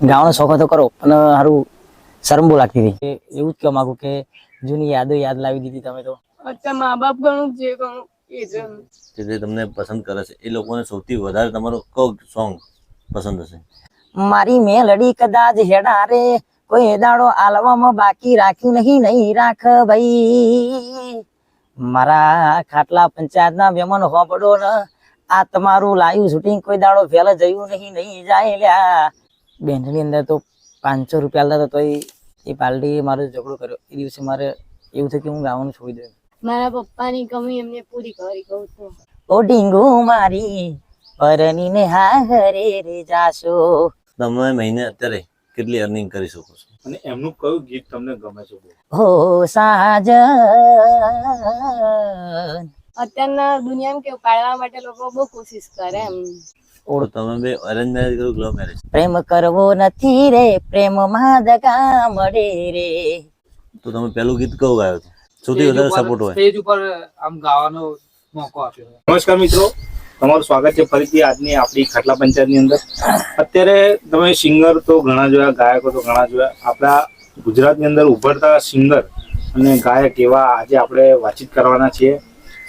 ગાવાનો શોખ હતો કરો પણ સારું શરમ બહુ લાગતી હતી. એવું જ કહેવા માંગુ કે જૂની યાદો યાદ લાવી દીધી તમે તો. અત્યારે મા બાપ ઘણું જે ઘણું એ છે જે તમને પસંદ કરે છે એ લોકોને સૌથી વધારે તમારો કયો સોંગ પસંદ હશે? મારી મેલડી કદાચ હેડા રે કોઈ દાડો આલવામાં બાકી રાખ્યું નહીં રાખ ભાઈ. મારા ખાટલા પંચાયતના વેમન હોપડો ને આ તમારું લાઈવ શૂટિંગ કોઈ દાડો ફેલ જયું નહીં જાય લ્યા. બેંકની અંદર તો 500 રૂપિયા આલતા તો એ પાર્ટી મારો ઝઘડો કર્યો. એ દિવસે મારે એવું થયું કે હું ગાવાનું છોડી દઉં. મારા પપ્પાની કમી એમને પૂરી કરી કહું તો ઓ ડીંગુ મારી પરનીને હા ઘરે રે જાશો. તમે મહિને અત્યારે કેટલી અર્નિંગ કરી શકો છો અને એમનું કયું ગીત તમને ગમે છે? હો સાજન. અત્યારના દુનિયામાં કેવું પાડવા માટે લોકો બહુ કોશિશ કરે એમ. તો તમે બે અરેન્જ મેરેજ કરો લવ મેરેજ? પ્રેમ કરવો નથી રે પ્રેમમાં દગા મળે રે. તો તમે પહેલું ગીત કયું ગાયો હતું? સૌથી વધારે સપોર્ટ હોય સ્ટેજ ઉપર આમ ગાવાનો મોકો આપ્યો. નમસ્કાર મિત્રો, તમારું સ્વાગત છે ફરીથી આજની આપણી ખાટલા પંચાયતની અંદર. અત્યારે તમે સિંગર તો ઘણા જોયા, ગાયકો તો ઘણા જોયા. આપણા ગુજરાતની અંદર ઉભરતા સિંગર અને ગાયક એવા આજે આપણે વાતચીત કરવાના છીએ.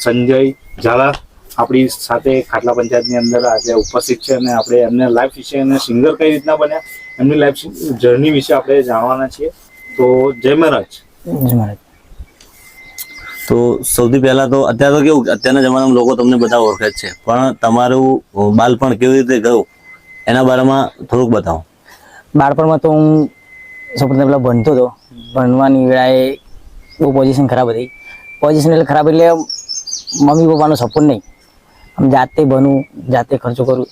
સંજય ઝાલા આપણી સાથે ખાટલા પંચાયતની અંદર આજે ઉપસ્થિત છે અને આપણે એમને લાઈફ વિશે અને સિંગર કઈ રીતના બન્યા એમની લાઈફ જર્ની વિશે આપણે જાણવાના છીએ. તો જય મહારાજ. તો સૌથી પહેલા તો અત્યારે તો કેવું અત્યારના જમાનામાં લોકો તમને બધા ઓળખે જ છે, પણ તમારું બાળપણ કેવી રીતે ગયું એના બારેમાં થોડુંક બતાવો. બાળપણમાં તો હું સૌપ્રથમ પહેલા ભણતો હતો. ભણવાની વેળાએ બહુ પોઝિશન ખરાબ હતી. પોઝિશન એટલે ખરાબ એટલે મમ્મી પપ્પાનો સપોર્ટ નહીં. આમ જાતે ભણું, જાતે ખર્ચો કરું,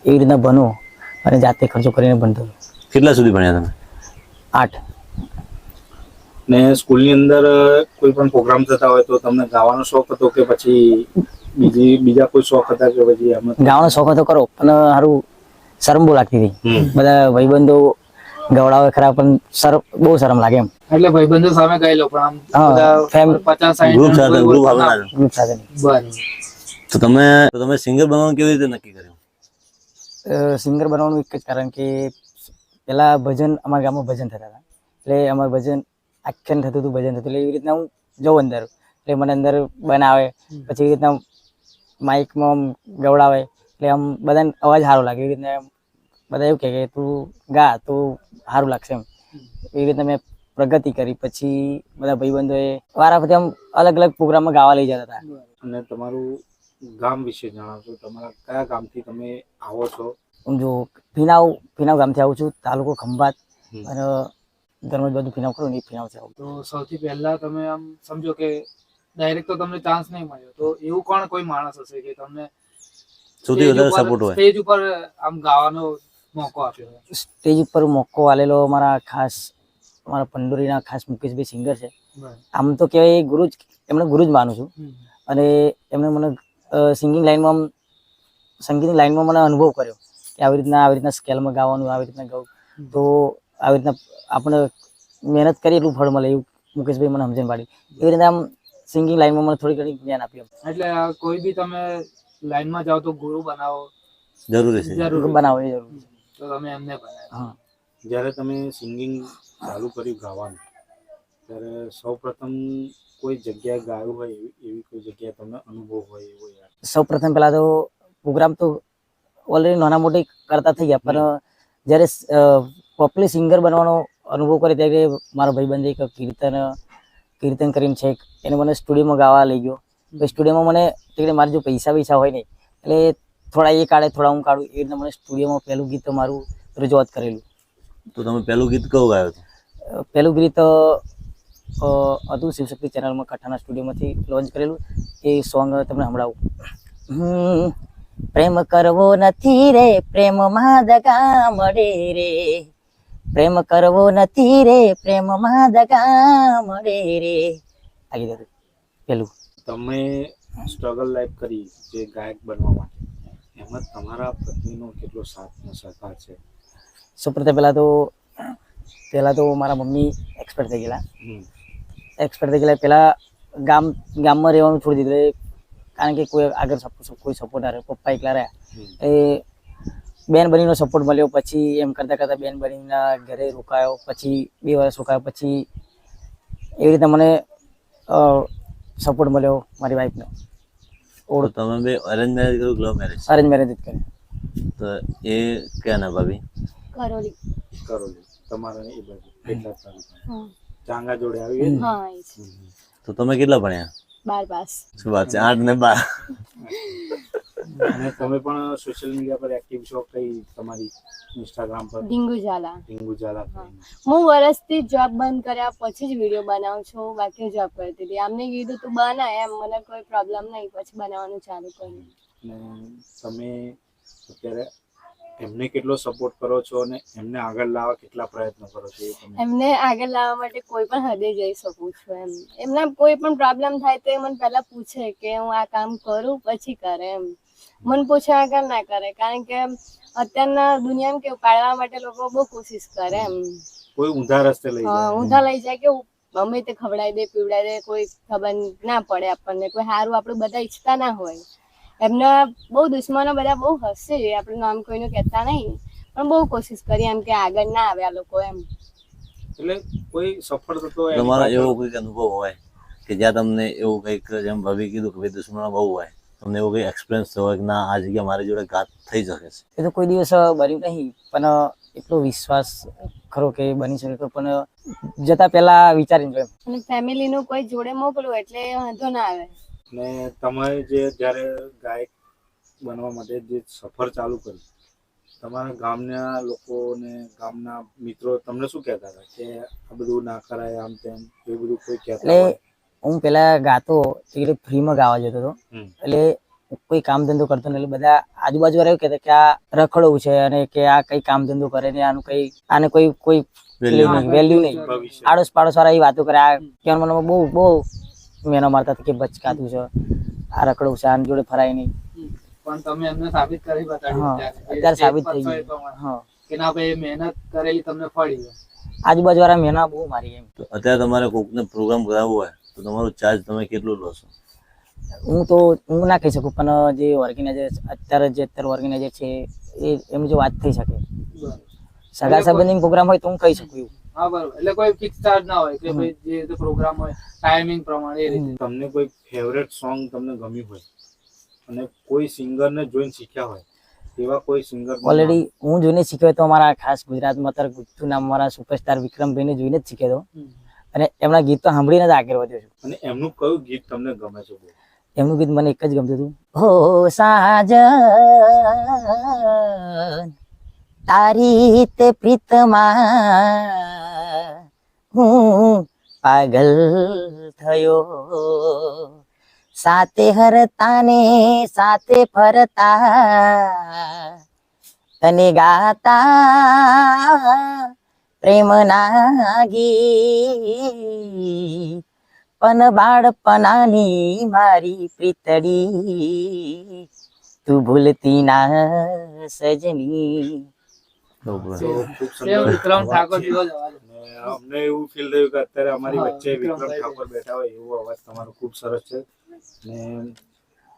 એવી રીતના ભણું અને જાતે ખર્ચો કરીને ભણતો હતો. કેટલા સુધી ભણ્યા તમે? 8. ને સ્કૂલની અંદર કોઈ પણ પ્રોગ્રામ થતા હોય તો તમને ગાવાનો શોખ હતો કે પછી બીજા કોઈ શોખ હતા કે પછી એમ? ગાવાનો શોખ હતો કરો પણ સારું શરમ બહુ લાગતી હતી. બધા ભાઈબંધો ગવડાવે ખરા પણ બહુ શરમ લાગે એમ. એટલે ભાઈબંધો સામે ગયેલો પણ આમ 50-60 ગ્રુપ સાથે. બરાબર. તો તમે સિંગર બનવાનું કેવી રીતે નક્કી કર્યું? સિંગર બનવાનું એક જ કારણ કે પેલા ભજન અમારા ગામમાં ભજન થતા હતા. એટલે અમારું ભજન આખ્યાન થતું હતું, ભજન થતું. એટલે એવી રીતના હું જઉં અંદર, એટલે મને અંદર બનાવે, પછી એવી રીતના માઇકમાં ગવડાવે, એટલે આમ બધાને અવાજ સારો લાગે. એવી રીતના બધા એવું કહે કે તું ગા તો સારું લાગશે એમ. એવી રીતના મેં પ્રગતિ કરી. પછી બધા ભાઈબંધોએ વારા ફરતી આમ અલગ અલગ પ્રોગ્રામમાં ગાવા લઈ જતા હતા. અને તમારું ગામ વિશે જણાવશો? તમારા કયા ગામથી તમે આવો છો? હું જો ભીનાવ ગામથી આવું છું, તાલુકો ખંભાત અને ધર્મજ બધું ભીનાવ કરું ને એ ભીનાવથી આવું. તો સૌથી પહેલા તમે આમ સમજો કે ડાયરેક્ટ તો તમને ચાન્સ નહીં મળ્યો, તો એવું કોઈ માણસ હશે કે તમને સૌથી વધારે સપોર્ટ હોય સ્ટેજ ઉપર આમ ગાવાનો મોકો આપ્યો? સ્ટેજ ઉપર મોકો આલેલો મારા પંડોરીના ખાસ મુકેશભાઈ સિંગર છે. આમ તો કહેવાય એમને ગુરુ જ માનું છું. અને એમણે મને સિંગિંગ લાઈનમાં મને અનુભવ કર્યો કે આવી રીતના સ્કેલમાં ગાવાનું, આવી રીતના ગાવું તો આવી રીતના આપણે મહેનત કરીએ એટલું ફળ મળે, એવું મુકેશભાઈ મને સમજણ પાડી. એવી રીતે આમ સિંગિંગ લાઈનમાં મને થોડી ઘણી જ્ઞાન આપ્યું. એટલે કોઈ બી તમે લાઈનમાં જાઓ તો ગુરુ બનાવો જરૂરી છે. બનાવો એ જરૂરી છે. તો તમે એમને બનાવ્યા. હા. જ્યારે તમે સિંગિંગ ચાલુ કર્યું ગાવાનું, ત્યારે સૌ પ્રથમ કોઈ જગ્યાએ ગાયું હોય એવી કોઈ જગ્યાએ તમને અનુભવ હોય એવો? સૌ પ્રથમ પહેલા તો પ્રોગ્રામ તો ઓલરેડી નાના મોટી કરતા થઈ ગયા, પણ જ્યારે પ્રોપરલી સિંગર બનવાનો અનુભવ કરે ત્યારે મારા ભાઈબંધે એક કીર્તન કરીને છે, એને મને સ્ટુડિયોમાં ગાવા લઈ ગયો. તો સ્ટુડિયોમાં મને એટલે મારે જો પૈસા હોય નહીં, એટલે થોડા એ કાઢે થોડા હું કાઢું, એ રીતના મને સ્ટુડિયોમાં પહેલું ગીત મારું રજૂઆત કરેલું. તો તમે પહેલું ગીત કયું ગાયું હતું? પહેલું ગીત હતું શિવશક્તિ ચેનલમાં કઠાના સ્ટુડિયોમાંથી લોન્ચ કરેલું. એ સોંગ તમને સંભળાવું. પ્રેમ કરવો નથી રે પ્રેમમાં દગા મળે રે. પ્રેમ કરવો નથી રે પ્રેમમાં દગા મળે રે. આ ગીત હતું પહેલું. તમે સ્ટ્રગલ લાઈફ કરી જે ગાયક બનવા માટે, એમાં તમારા પત્નીનો કેટલો સાથ અને સહકાર છે? સૌપ્રથમ પહેલા તો મારા મમ્મી એક્સપર્ટ થઈ ગયેલા. પહેલા ગામમાં રહેવાનું છોડી દીધું, કારણ કે કોઈ આગળ કોઈ સપોર્ટ ના રહ્યો. પપ્પા એકલા રહ્યા. એ બેન બનીનો સપોર્ટ મળ્યો. પછી એમ કરતાં કરતાં બેન બનીના ઘરે રોકાયો. પછી 2 વર્ષ રોકાયો. પછી એવી રીતે મને સપોર્ટ મળ્યો મારી વાઈફનો. તો તમે બે અરેન્જ મેરેજ કર્યું લવ મેરેજ? અરેન્જ મેરેજ જ કર્યા. તો એ ક્યાં ના ભાભી? કરોલી. કરોલી તમારે એ બાજુ કેટલા તારીખ હા. ચાંગા જોડે આવી ગઈ ને? હા એ છે. તો તમે કેટલા ભણ્યા? 12 પાસ. શું વાત છે, 8 ને 12. અને તમે પણ સોશિયલ મીડિયા પર એક્ટિવ છો? કઈ તમારી ઇન્સ્ટાગ્રામ પર? ઢીંગુ ઝાલા. ઢીંગુ ઝાલા હા. કરીને. હું વર્ષથી જોબ બંધ કર્યા પછી જ વિડીયો બનાવું છું. બાકી જોબ કરતી હતી. આમને કીધું તું બના એમ, મને કોઈ પ્રોબ્લેમ નહીં. પછી બનાવવાનું ચાલુ કર્યું. અને તમે અત્યારે એમને કેટલો સપોર્ટ કરો છો અને એમને આગળ લાવવા કેટલા પ્રયત્નો કરો છો એ તમે? એમને આગળ લાવવા માટે કોઈ પણ હદે જઈ શકું છું એમ. એમના કોઈ પણ પ્રોબ્લેમ થાય તો એ મને પહેલા પૂછે કે હું આ કામ કરું, પછી કરે એમ. મને પૂછ્યા વગર ના કરે. કારણ કે અત્યારના દુનિયામાં કેવું પાડવા માટે લોકો બહુ કોશિશ કરે એમ. કોઈ ઊંધા રસ્તે લઈ હા, જાય. ઊંધા લઈ જાય કે ગમે તે ખવડાવી દે, પીવડાવી દે, કોઈ ખબર ના પડે આપણને. કોઈ સારું આપણું બધા ઈચ્છતા ના હોય. એમના બહુ દુશ્મનો બધા બહુ હશે, આપણું નામ કોઈનું કહેતા નહીં, પણ બહુ કોશિશ કરી એમ કે આગળ ના આવે આ લોકો એમ. એટલે કોઈ સફળ થતો હોય એની તમારો પાછળ એવો કોઈક અનુભવ હોય કે જ્યાં તમને એવું કંઈક, જેમ ભાભી કીધું કે ભાઈ દુશ્મનો બહુ હોય, તમને એવો કંઈ એક્સપિરિયન્સ થયો હોય કે ના આ જગ્યા મારી જોડે ઘાત થઈ શકે છે? એ તો કોઈ દિવસ બન્યું નહીં, પણ એટલો વિશ્વાસ ખરો કે બની શકે ખરો. પણ જતા પહેલા વિચારીને જો એમ. અને ફેમિલીનું કોઈ જોડે મોકલું એટલે વાંધો ના આવે. અને તમે જે જ્યારે ગાયક બનવા માટે જે સફર ચાલુ કરી, તમારા ગામના લોકોને ગામના મિત્રો તમને શું કહેતા હતા કે આ બધું ના કરાય આમ તેમ, એ બધું કોઈ કહેતા એટલે હોય? હું પેલા ગાતો એટલે ફ્રીમાં ગાવા જતો હતો. હમ. એટલે કોઈ કામ ધંધો કરતો નહીં. એટલે બધા આજુબાજુ વાળા એવું કહેતા કે આ રખડવું છે અને કે આ કઈ કામ ધંધો કરે ને આનું કઈ આને કોઈ Value નહીં, વેલ્યુ નહીં. ભવિષ્ય આડોશ પાડોશ વાળા એ વાતો કરે. આ કહેવાનું મને બહુ મેનો મારતા હતા કે બચકાતું છે, આ રખડવું છે, આની જોડે ફરાય નહીં. પણ તમે એમને સાબિત કરી બતાડ્યું હા, અત્યારે. અત્યારે જે સાબિત step થઈ પર છો એ ગયું. પ્રમાણે. હા, કે ના ભાઈ મહેનત કરેલી તમને ફળી છે. આજુબાજુ વાળા મેના બહુ મારી એમ. તો અત્યારે તમારે કોઈકને પ્રોગ્રામ કરાવવો હોય તો તમારું ચાર્જ તમે કેટલું લો છો? હું ના કહી શકું, પણ જે ઓર્ગેનાઇઝર અત્યારે ઓર્ગેનાઇઝર છે એમની જો વાત થઈ શકે, બરાબર. સગા સંબંધી પ્રોગ્રામ હોય તો હું કહી શકું એવું. હા બરાબર. એટલે કોઈ ફિક્સ ચાર્જ ના હોય કે ભાઈ જે રીતે પ્રોગ્રામ હોય ટાઈમિંગ પ્રમાણે એ રીતે. તમને કોઈ ફેવરેટ સોંગ તમને ગમ્યું હોય અને કોઈ સિંગરને જોઈને શીખ્યા હોય એવા કોઈ સિંગર? ઓલરેડી હું જોઈને શીખ્યો તો અમારા ખાસ ગુજરાતમાં અત્યારે ગુજ્જુ નામ મારા સુપરસ્ટાર વિક્રમભાઈને જોઈને જ શીખ્યો હતો. અને એમના ગીત તો સાંભળીને જ આગળ વધ્યો છું. અને એમનું કયું ગીત તમને ગમે છે બહુ? એમનું ગીત મને એક જ ગમતું હતું. હો સાજન તારી તે પ્રીતમાં હું પાગલ થયો, સાતે હરતા ને સાતે ફરતા તને ગાતા પ્રેમના ગીત, પણ બાળપનાની મારી પ્રીતડી તું ભૂલતી ના સજની. તો ખૂબ સેમ સુંદર વિક્રમ અવાજ ઠાકોર છે. જેવો જ અવાજ. અને અમને એવું ફીલ થયું કે અત્યારે અમારી હા, વચ્ચે વિક્રમ વિક્રમભાઈ ઠાકોર બેઠા હોય એવો અવાજ તમારો ખૂબ સરસ છે. અને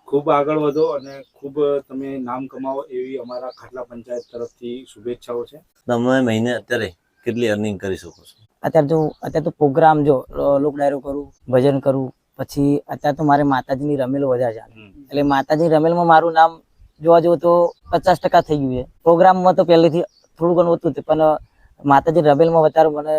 ખૂબ આગળ વધો અને ખૂબ તમે નામ કમાવો એવી અમારા ખાટલા પંચાયત તરફથી શુભેચ્છાઓ છે. તમે મહિને અત્યારે કેટલી અર્નિંગ કરી શકો છો? અત્યારે તો પ્રોગ્રામ જો લોક ડાયરો કરું, ભજન કરું, પછી અત્યારે તો મારે માતાજીની રમેલો વધારે ચાલે. એટલે માતાજીની રમેલમાં મારું નામ જોવા જવું તો 50% થઈ ગયું છે. પ્રોગ્રામમાં તો પહેલેથી થોડું ઘણું હતું, પણ માતાજી રમેલમાં મને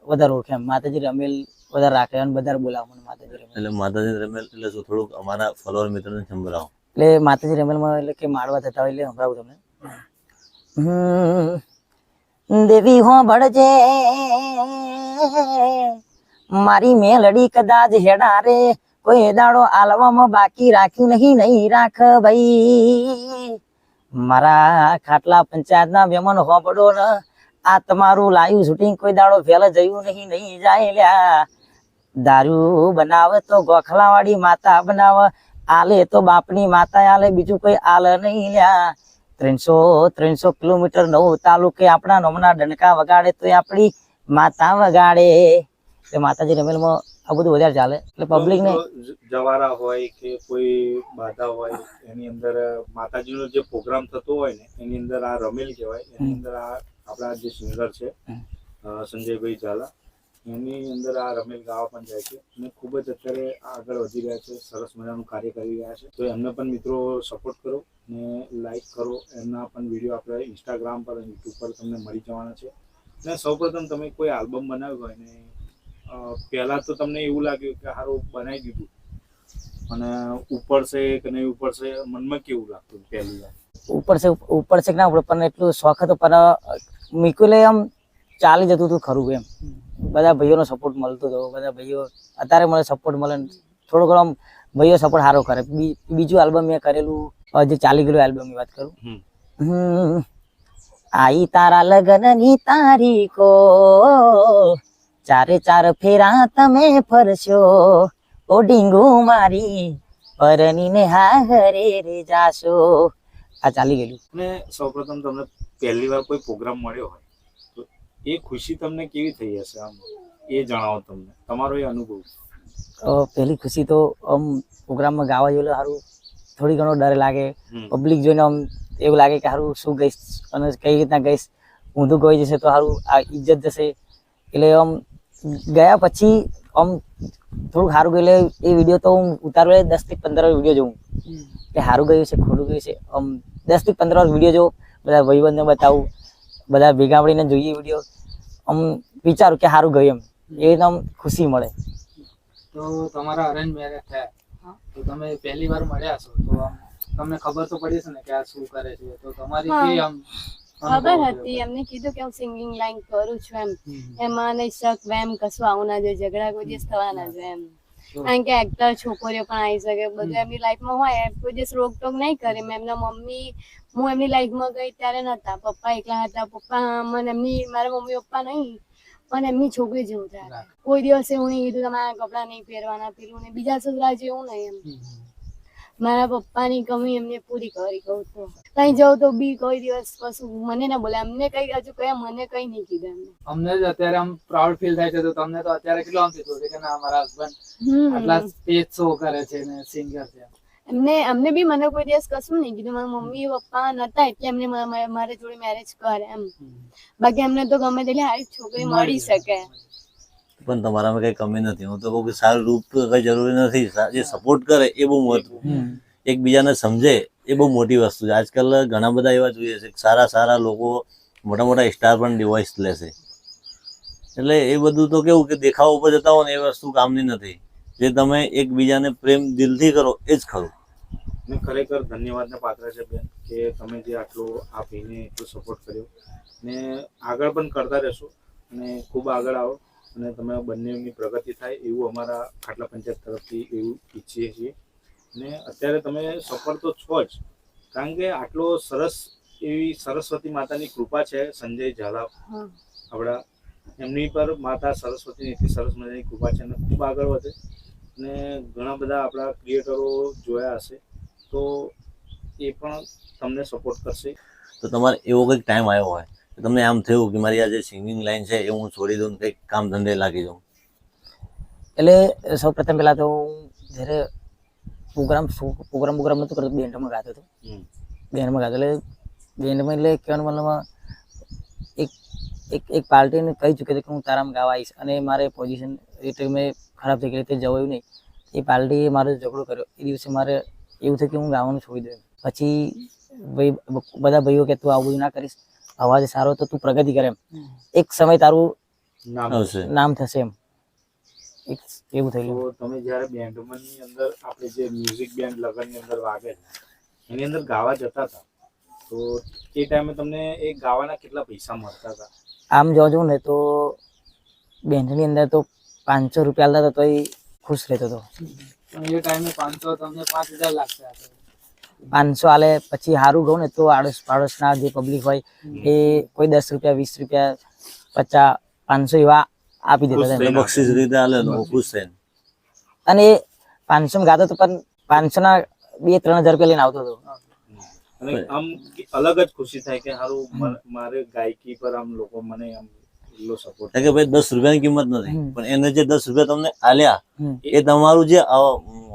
વધારે ઓળખે એમ. માતાજી રમેલ વધારે રાખે અને વધારે બોલાવે મને માતાજી રમેલ. એટલે માતાજી રમેલ એટલે શું, થોડુંક અમારા ફોલોઅર મિત્રોને સંભળાવો. એટલે માતાજી રમેલમાં એટલે કે માળવા થતા હોય એટલે સંભળાવું તમને. દેવી હો ભળજે મારી મેલડી કદાચ હેડા રે, કોઈ દાડો આલવામાં બાકી રાખ્યું નહીં રાખ ભાઈ. મારા ખાટલા પંચાયતના મહેમાન હોબડો ને આ તમારું લાઈવ શૂટિંગ કોઈ દાડો ફેલ જયું નહીં જાય લ્યા. દારૂ બનાવે તો ગોખલા વાળી માતા બનાવે, આલે તો બાપની માતા આલે, બીજું કોઈ આલે નહીં લ્યા. 300 કિલોમીટર 9 તાલુકે આપણા નોમના ડંકા વગાડે તો આપણી માતા વગાડે. એટલે માતાજી રમેલમાં આ બધું વધારે ચાલે એટલે પબ્લિક ને જવારા હોય કે કોઈ બાધા હોય એની અંદર માતાજીનો જે પ્રોગ્રામ થતો હોય ને એની અંદર આ રમેલ કહેવાય, એની અંદર આ આપણા જે સિંગર છે સંજયભાઈ ઝાલા, એની અંદર આ રમેલ ગાવા પણ જાય છે અને ખૂબ જ અત્યારે આગળ વધી રહ્યા છે, સરસ મજાનું કાર્ય કરી રહ્યા છે. તો એમને પણ મિત્રો સપોર્ટ કરો ને લાઈક કરો. એમના પણ વિડીયો આપણે ઇન્સ્ટાગ્રામ પર અને યુટ્યુબ પર તમને મળી જવાના છે. અને સૌપ્રથમ તમે કોઈ આલ્બમ બનાવ્યું હોય ને પહેલા તો તમને એવું લાગ્યું કે સારું બનાવી દીધું અને ઉપડશે કે નહીં ઉપડશે, મનમાં કેવું લાગતું પહેલી વાર? ઉપર છે કે ના ઉપડે પણ એટલું શોખ હતો, પણ મીકુલે આમ ચાલી જતું હતું ખરું એમ. બધા ભાઈઓનો સપોર્ટ મળતો હતો, બધા ભાઈઓ અત્યારે મને સપોર્ટ મળે, થોડો ઘણો ભાઈઓ સપોર્ટ સારો કરે. બીજું આલ્બમ મેં કરેલું જે ચાલી ગયેલું આલ્બમની વાત કરું, આઈ તારા લગ્નની તારીખો, ચારે ચાર ફેરા તમે ફરશો, ઓ ડીંગુ મારી પરણીને હા ઘરે રે જાશો. આ ચાલી ગયેલું. અને સૌપ્રથમ તમને પહેલી વાર કોઈ પ્રોગ્રામ મળ્યો હોય તો એ ખુશી તમને કેવી થઈ હશે, આમ એ જણાવો તમને, તમારો એ અનુભવ. પહેલી ખુશી તો આમ પ્રોગ્રામમાં ગાવા જેવું સારું, થોડી ઘણો ડર લાગે. પબ્લિક જોઈને આમ એવું લાગે કે સારું શું ગઈશ અને કઈ રીતના ગઈશ, ઊંધું ગઈ જશે તો સારું આ ઇજ્જત જશે. એટલે આમ ગયા પછી આમ થોડુંક સારું ગયું એટલે એ વિડીયો તો હું ઉતારું 10 થી 15 વિડીયો જોઉં કે સારું ગયું છે ખોટું ગયું છે. આમ 10 થી 15 વિડીયો જોઉં, બધા ભાઈબંધને બતાવું, બધા ભેગા મળીને જોઈએ વિડીયો, આમ વિચારું કે સારું ગયું એમ, એ રીતના આમ ખુશી મળે. તો તમારા અરેન્જ મેરેજ થયા તો તમે પહેલી વાર મળ્યા છો તો આમ તમને ખબર તો પડી છે ને કે આ શું કરે છે, તો તમારી કઈ આમ ખબર હતી, એમને કીધું કે હું સિંગિંગ લાઈન કરું છું એમ, એમાં નહીં શક વેમ કશું આવું ના જોઈએ, ઝઘડા કોઈ દિવસ થવા ના જોઈએ એમ. કારણ કે એક્ટર છોકરીઓ પણ આવી શકે, બધું એમની લાઈફમાં હોય, કોઈ દિવસ રોકટોક નહીં કરે. મેં એમના મમ્મી, હું એમની લાઈફમાં ગઈ ત્યારે નતા, પપ્પા એકલા હતા. પપ્પા મને મારા મમ્મી પપ્પા નહીં પણ એમની છોકરી જેવું થાય. કોઈ દિવસ એવું નહીં કીધું તમારા કપડા નહીં પહેરવાના, પેલું ને બીજા સસરા જેવું નહીં એમ. મારા પપ્પાની કમી એમને પૂરી કરી. કહું તો કઈ જાઉં તો બી કોઈ દિવસ કશું મને ના બોલે, એમને કઈ હજુ કયા મને કઈ નહીં કીધું એમને. અમને જ અત્યારે આમ પ્રાઉડ ફીલ થાય છે, તો તમને તો અત્યારે કેટલું આમ થતું છે કે ના મારા હસબન્ડ આટલા સ્ટેજ શો કરે છે ને સિંગર છે. અમને બી મને કોઈ દિવસ કશું નહીં કીધું. મારા મમ્મી પપ્પા નતા એટલે એમને મારા જોડે મેરેજ કરે એમ. બાકી એમને તો ગમે તેટલી સારી છોકરી મળી શકે. પણ તમારામાં કઈ કમી નથી. હું તો કહું કે સારું રૂપ કઈ જરૂરી નથી, જે સપોર્ટ કરે એ બહુ મહત્વ, એકબીજાને સમજે એ બહુ મોટી વસ્તુ છે. આજકાલ ઘણા બધા એવા જોઈએ છે સારા લોકો, મોટા મોટા સ્ટાર પણ ડિવોર્સ લે છે. એટલે એ બધું તો કેવું કે દેખાવ ઉપર જતા હોય ને એ વસ્તુ કામની નથી. જે તમે એકબીજાને પ્રેમ દિલથી કરો એ જ ખરું. ને ખરેખર ધન્યવાદને પાત્ર છે બેન કે તમે જે આટલો આ ભાઈને એટલો સપોર્ટ કર્યો ને આગળ પણ કરતા રહેશો અને ખૂબ આગળ આવો અને તમે બંનેની પ્રગતિ થાય એવું અમારા ખાટલા પંચાયત તરફથી એવું ઈચ્છીએ છીએ. ને અત્યારે તમે સફળ તો છો જ, કારણ કે આટલો સરસ એવી સરસ્વતી માતાની કૃપા છે સંજય ઝાલા આપણા, એમની પર માતા સરસ્વતીની એટલી સરસ મજાની કૃપા છે અને ખૂબ આગળ વધે. અને ઘણા બધા આપણા ક્રિએટરો જોયા હશે તો એ પણ તમને સપોર્ટ કરશે. તો તમારે એવો કંઈક ટાઈમ આવ્યો હોય તો તમને આમ થયું કે મારી આ જે સિંગિંગ લાઈન છે એ હું છોડી દઉં, કંઈક કામ ધંધે લાગી જાઉં? એટલે સૌ પ્રથમ પહેલા તો હું જ્યારે પ્રોગ્રામ નહોતું કરતો, બેન્ડમાં ગાતો હતો. બેન્ડમાં ગાતો એટલે બેન્ડમાં એટલે કહેવાનું મતલબ એક પાર્ટીને કહી ચૂક્યો હતો કે હું તારામાં ગાવા આવીશ અને મારે પોઝિશન એ ટાઈમે ખરાબ થઈ ગઈ, તે જવાયું નહીં. એ પાર્ટીએ મારો ઝઘડો કર્યો. એ દિવસે મારે એવું થયું કે હું ગાવાનું છોડી દઉં. પછી બધા ભાઈઓ કે તું આવું બધું ના કરીશ, અવાજ સારો તો તું પ્રગતિ કરે એમ, એક સમય તારું નામ થશે એમ. એવું થયેલું. તો તમે જ્યારે બેન્ડની અંદર આપણે જે મ્યુઝિક બેન્ડ લગનની અંદર વાગે એની અંદર ગાવા જતા હતા તો એ ટાઈમે તમને એ ગાવાના કેટલા પૈસા મળતા હતા? આમ જોવા જવું ને તો બેન્ડની અંદર તો 500 રૂપિયા આલતા તો એ ખુશ રહેતો હતો. એ ટાઈમે 500 તમને 5000 લાગતા હતા. 500 આલે પછી સારું કહું ને તો આડોશ પાડોશના જે પબ્લિક હોય એ કોઈ 10 રૂપિયા 20 રૂપિયા 50 500 એવા આપી દેતા હતા. બક્ષીસ રીતે આલે તો ખુશ થાય. અને 500 માં ગાતો તો પણ 500 ના 2-3000 રૂપિયા લઈને આવતો હતો. અને આમ અલગ જ ખુશી થાય કે સારું મારે ગાયકી પર આમ લોકો મને આમ એટલો સપોર્ટ. કારણ કે ભાઈ 10 રૂપિયાની કિંમત નથી, પણ એને જે 10 રૂપિયા તમને આલ્યા હમ. એ તમારું જે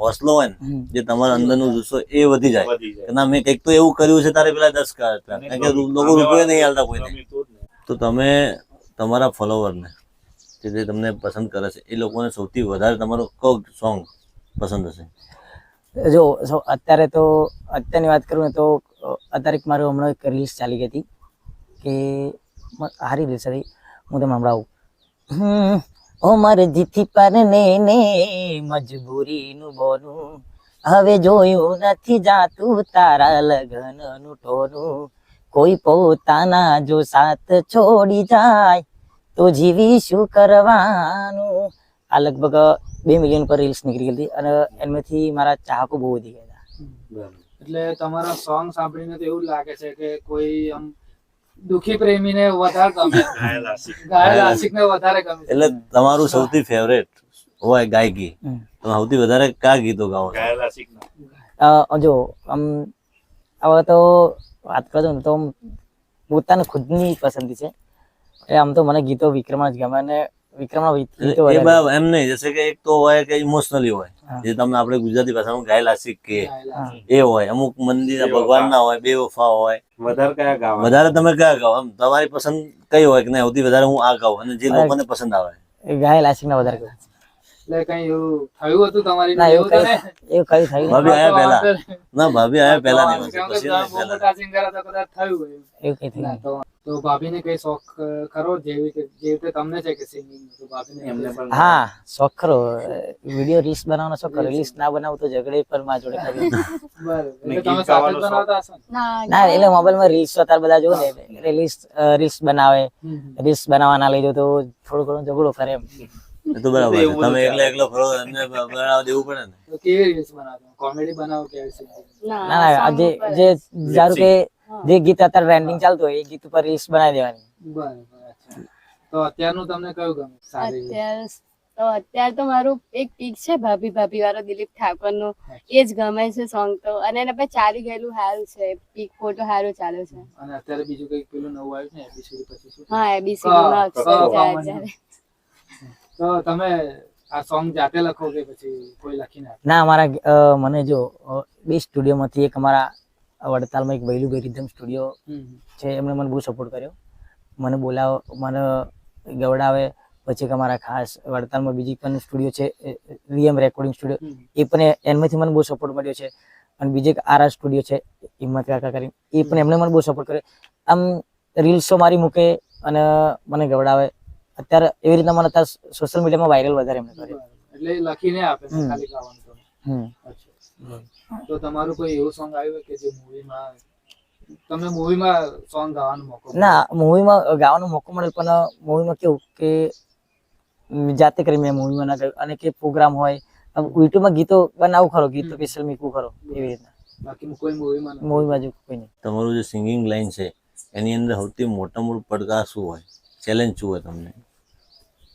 હોસલો હોય ને, હમ. જે તમારા અંદરનો જુસ્સો એ વધી જાય વધી જાય. કે ના મેં કંઈક તો એવું કર્યું છે તારે પેલા 10 કારણ કે લોકો રૂપિયો નહીં હાલતા કોઈને. ગમ્યું તો જ ને. તો તમે તમારા ફોલોવરને કે જે તમને પસંદ કરે છે એ લોકોને સૌથી વધારે તમારો કયો સોંગ પસંદ હશે? જો અત્યારની વાત કરું ને તો અત્યારે એક મારું હમણાં એક રીલ્સ ચાલી ગઈ હતી કે હારી રીલ્સ હતી, હું તમને હમણાં ઓ મરજીથી પરને ને મજબૂરીનું બોનું, હવે જોયું નથી જાતું તારા લગ્નનું ટોનું, કોઈ પોતાના જો સાથ છોડી જાય તો જીવી શું કરવાનું. આ લગભગ 2 મિલિયન પર રીલ્સ નીકળી ગઈ હતી અને એમાંથી મારા ચાહકો બહુ વધી ગયા હતા. બરાબર. એટલે તમારા સોંગ સાંભળીને તો એવું લાગે છે કે કોઈ આમ દુખી પ્રેમીને વધારે ગમે, ઘાયલ આશિક. ઘાયલ આશિકને વધારે ગમે છે. એટલે તમારું સૌથી ફેવરેટ હોય ગાયકી, તમે સૌથી વધારે કયા ગીતો ગાઓ છો? ઘાયલ આશિકના. જો હવે તો વાત કરું ને તો પોતાની ખુદની પસંદગી છે. એટલે આમ તો મને ગીતો વિક્રમના જ ગમે અને વિક્રમના ગીતો એ વધારે બરાબર એમ નહીં, જશે કે એક તો હોય કે ઇમોશનલી હોય, હા. જે તમે આપણે ગુજરાતી ભાષામાં ઘાયલ આશિક કે ઘાયલ આશિક. એ હોય, અમુક મંદિર ભગવાનના હોય, બેવફા હોય. વધારે કયા ગાવા? વધારે તમે કયા ગાઓ? આમ તમારી પસંદ કઈ હોય કે નહીં સૌથી વધારે હું આ ગાઉં અને જે લોકોને પસંદ આવે? ઘાયલ આશિકના વધારે ગમે. એટલે કઈ એવું થયું હતું તમારી ના જોડે? એવું એવું કઈ તો થયું ભાભી આયા પહેલા વાંધો નહીં. ના ભાભી આયા પહેલા નહીં કેમ કે પછી તમે નહીં, બહુ પહેલા. મોટા singer હતા, કદાચ થયું હોય એવું. એવું કઈ થયું ના, તો ભાભીને કઈ શોખ ખરો જેવી રીતે તમને છે કે સિંગિંગ તો ભાભીને એમને એમને પણ હા શોખ ખરો, વિડીયો રીલ્સ બનાવવાનો શોખ ખરો. રીલ્સ ના બનાવું તો ઝઘડે પર મારા જોડે કરી. બરોબર. ને એટલે તમે ગીત સાથે જ ગાવાનો બનાવતા હશો ને? ના એટલે મોબાઈલમાં રીલ્સ અત્યારે બધા જોવે ને એટલે રીલ્સ બનાવે, રીલ્સ બનાવવાના લઈ જાઓ તો થોડું ઘણું ઝઘડો કરે એમ. એ તો બરાબર છે. એવું તમે ચાલે. એકલો ફરો એમને બનાવવા દેવું પડે ને. તો કેવી રીલ્સ બનાવતો? કોમેડી બનાવો કે સિંગિંગ? ના ના જે જે ધારો કે જે ગીત અત્યારે ટ્રેન્ડિંગ ચાલતું હોય એ ગીત ઉપર રીલ્સ બનાવી દેવાની. બરાબર. અચ્છા. તો અત્યારનું તમને કયું ગમે સારી રીતે? અત્યારે તો મારું એક પીક છે ભાભી ભાભી વાળો દિલીપ ઠાકોર નું, એ જ ગમે છે સોંગ તો. અને એના પછી ચાલી ગયેલું સારું છે, પીક ફોટો સારું ચાલે છે. અને અત્યારે બીજું કઈક પેલું નવું આવ્યું છે એબીસીડી પછી શું? હા એબીસીડી માં અક્ષર જાય જ્યારે. તો તમે આ સોંગ જાતે લખો કે પછી કોઈ લખીને આપે? ના મને જો 2 સ્ટુડિયોમાંથી એક અમારા વડતાલમાં એક વૈલુભાઈ રિધમ સ્ટુડિયો છે, એમણે મને બહુ સપોર્ટ કર્યો. મને મને ગવડાવે. પછી એક અમારા ખાસ વડતાલમાં બીજી પણ સ્ટુડિયો છે વીએમ રેકોર્ડિંગ સ્ટુડિયો, એ પણ એમાંથી મને બહુ સપોર્ટ મળ્યો છે. અને બીજે એક આરઆર સ્ટુડિયો છે હિંમત કાકા કરીને, એ પણ એમણે મને બહુ સપોર્ટ કર્યો. આમ રીલ્સો મારી મૂકે અને મને ગવડાવે. અત્યારે એવી રીતના મને અત્યારે સોશિયલ મીડિયામાં વાયરલ વધારે એમને કર્યો. એટલે એ લખીને આપે ને ખાલી ગાવાનું તો. અચ્છા. તો તમારું કોઈ એવું સોંગ આવ્યું હોય કે જે મૂવીમાં તમને મૂવીમાં સોંગ ગાવાનો મોકો મળ્યો? ના મૂવીમાં ગાવાનો મોકો મળે પણ મૂવીમાં કેવું કે જાતે કરી મેં મૂવીમાં ના ગાયું. અને કે પ્રોગ્રામ હોય યુટ્યુબમાં ગીતો બનાવું ખરો, ગીતો સ્પેશિયલ મીકું ખરો એવી રીતના. બાકી કોઈ મૂવીમાં નથી? મૂવીમાં જો કોઈ નહીં. તમારું જે સિંગિંગ લાઈન છે એની અંદર સૌથી મોટા મોટો પડકાર શું હોય, ચેલેન્જ શું હોય તમને?